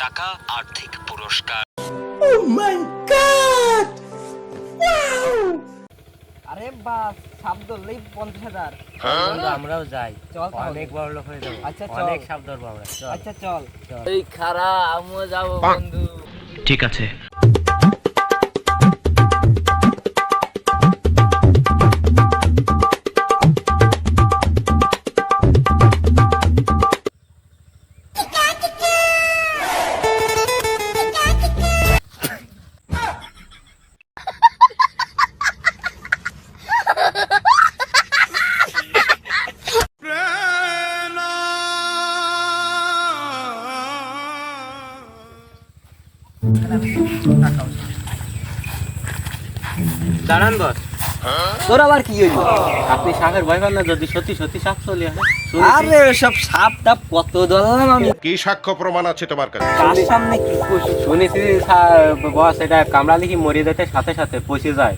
টাকা আর্থিক পুরস্কার। আরে বাস সাপ ধরলেই 50,000। আমরাও যাই, চল অনেক বড় লোক হয়ে যাবো। আচ্ছা চল, অনেক সাপ ধরবো আমরা। চল। আচ্ছা চল। এই খারা আমিও যাবো বন্ধু। ঠিক আছে। দাঁড়ান বস, তোর আবার কি হইলো? আপনি সাপের ভয় পান না? যদি সত্যি সত্যি সাপ চলে আসে? আরে সব সাপ টাপ কত ধরলাম আমি। কি সাক্ষ্য প্রমাণ আছে তোমার কাছে? কার সামনে কি কইছিস? শুনেছি বস, এটা কামড়ালে কি মরে যেতে সাথে সাথে পচে যায়।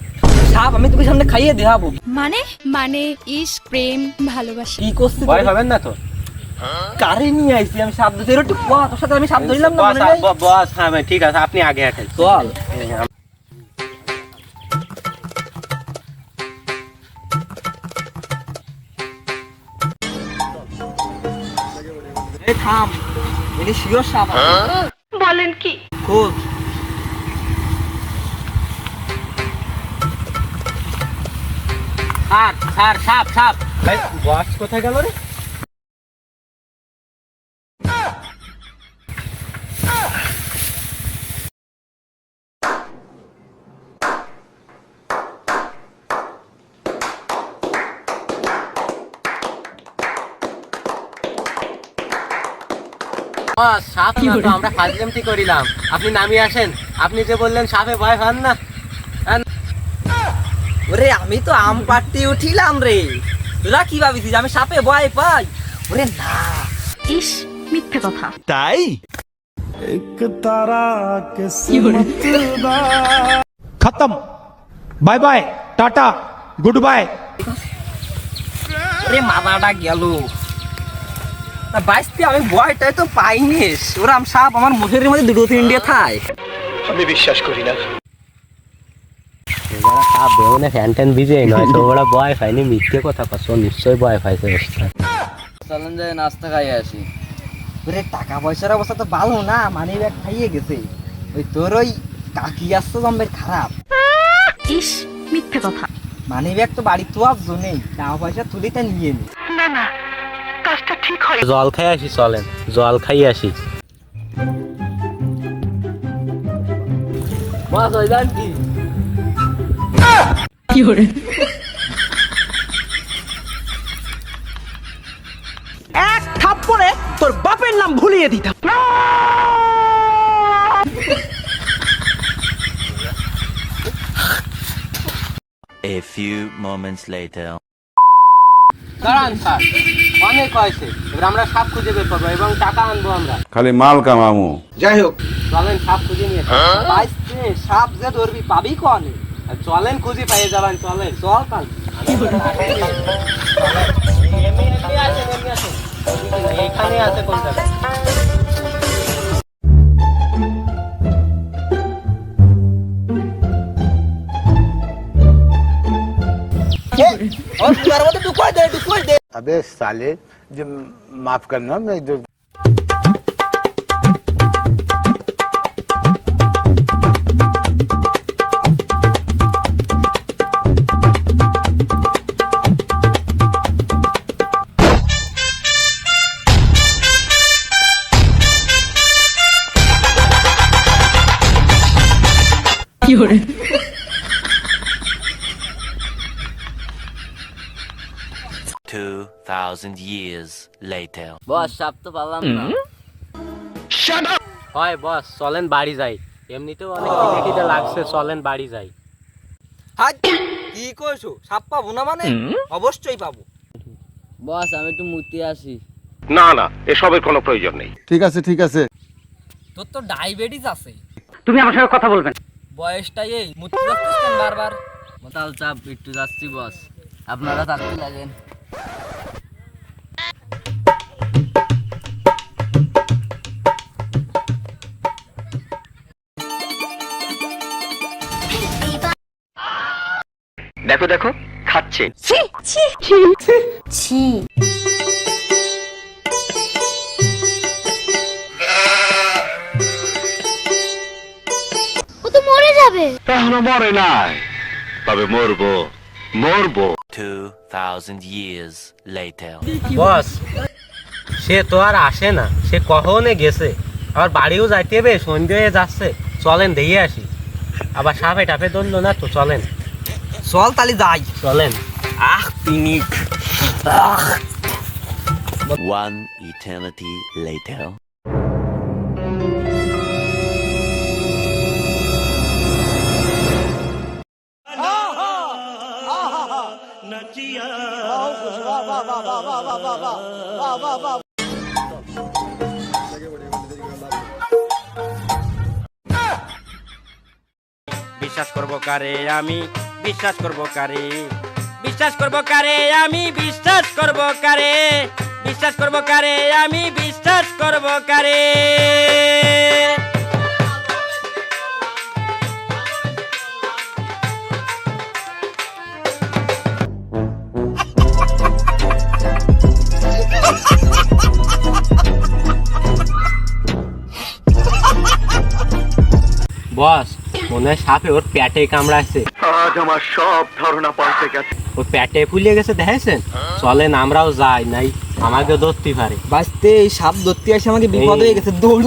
সাপ আমি তোকে সামনে খাইয়ে দেখাবো। মানে মানে ইশক, প্রেম, ভালোবাসা। কি করছিস? ভয় পাবেন না তো? কারে নিয়ে আইছি আমি সাপ ধরে? একটু কোয়া, তোর সাথে আমি সাপ ধরলাম না বস, মনে নাই? বস, হ্যাঁ ঠিক আছে, আপনি আগে হাঁটেন। চল। এই থাম, এটা শিওর সাপ। বলেন কি? খোঁজ। স্যার স্যার, সাপ সাপ। বস কোথায় গেল রে? বস, সাপ না তো, আমরা ফাজলামতি করিলাম। আপনি নামিয়ে আসেন। আপনি যে বললেন সাপে ভয় পান না। ওরে আমি তো আম পাড়তে উঠিলাম রে, তোরা কি ভাবিছিস আমি সাপে ভয় পাই? ওরে না। ইস, মিথ্যে কথা। তাই खत्म bye bye tata goodbye. ওরে মাথাটা গেল না, বাইসতে আমি ভয়টাই তো পাইনি। ওরা সাপ আমার মুখের মধ্যে দুটো তিনটে থাই। আমি বিশ্বাস করি না। সাপ বেরোনে ফ্যান ট্যান ভিজে নয় তো, ওরা ভয় পায়নি। মিথ্যে কথা কস, নিশ্চয়ই ভয় পাইছে। চলেন যাই নাস্তা খাই আসি। ওরে টাকা পয়সার অবস্থা তো ভালো না, মানি ব্যাগ খাইয়ে গেছে। ওই তোর ওই কাকি আসতো জম্বের খারাপ। ইস, মিথ্যে কথা। মানি ব্যাগ তো বাড়ি তো আসছো নেই, টাকা পয়সা তুলি তা নিয়ে নি। জল খাই আসি, চলেন জল খাই আসি। বস ওই যান কি? এক থাপ্পড়ে তোর বাপের নাম ভুলিয়ে দিতাম। A few moments later. দাঁড়ান স্যার, অনেক হয়েছে, এবার আমরা সাপ খুঁজে বের করবো এবং টাকা আনবো আমরা। খালি মাল কামামু। যাই হোক, চলেন সাপ খুঁজে নিয়ে আসি। বাইসতে সাপ যে ধরবি পাবি কনে? আর চলেন খুঁজে পাইয়ে যাবেন, চলেন। চল কাল। এখানে আছে কোন জায়গায়? और तुझार मत दुखवाई दे। अबे साले, जो माफ करना मैं जो Fiore. 2000 years later. বস সাপ তো পারলাম না। হয় বস, চলেন বাড়ি যাই। এমনিতেও অনেক খিদে খিদে লাগছে, চলেন বাড়ি যাই। হাই কি কইছো? সাপ পাবো না মানে? অবশ্যই পাবো। বস আমি একটু মুতি আসি। না না, এসবের কোনো প্রয়োজন নেই। ঠিক আছে ঠিক আছে। তোর তো ডায়াবেটিস আছে। তুমি আমার সঙ্গে কথা বলবেন। বয়সটাই এই মুতি যাচ্ছিস কেন বারবার? মাতাল চাপ একটু যাচ্ছি বস, আপনারা থাকতে লাগেন। দেখো দেখো খাচ্ছে। ছি ও তো মরে যাবে। এখনো মরে নাই, তবে মরবো মরবো। 2000 years later. বস, সে তো আর আসে না, সে কখনে গেছে, আবার বাড়িও যাইতে হবে, সন্ধ্যে হয়ে যাচ্ছে, চলেন দেখে আসি। আবার সাপে টাপে ধরলো না তো, চলেন চল তালি যাই। চলেন। পিনিক। One eternity later. বিশ্বাস করব কারে আমি, বিশ্বাস করব কারে, বিশ্বাস করব কারে আমি, বিশ্বাস করব কারে, বিশ্বাস করব কারে আমি, বিশ্বাস করব কারে। বস, মনে হয় সাপে ওর পেটে কামড়াচ্ছে, আজ আমার সব ধারণা পাল্টে গেছে। ওর পেটে ফুলে গেছে, দেখেছেন? চলেন আমরাও যাই, নাই আমাকে ধরতে পারে। বাঁচতে এই সাপ ধরতে আসে আমাকে বিপদ হয়ে গেছে, দৌড়।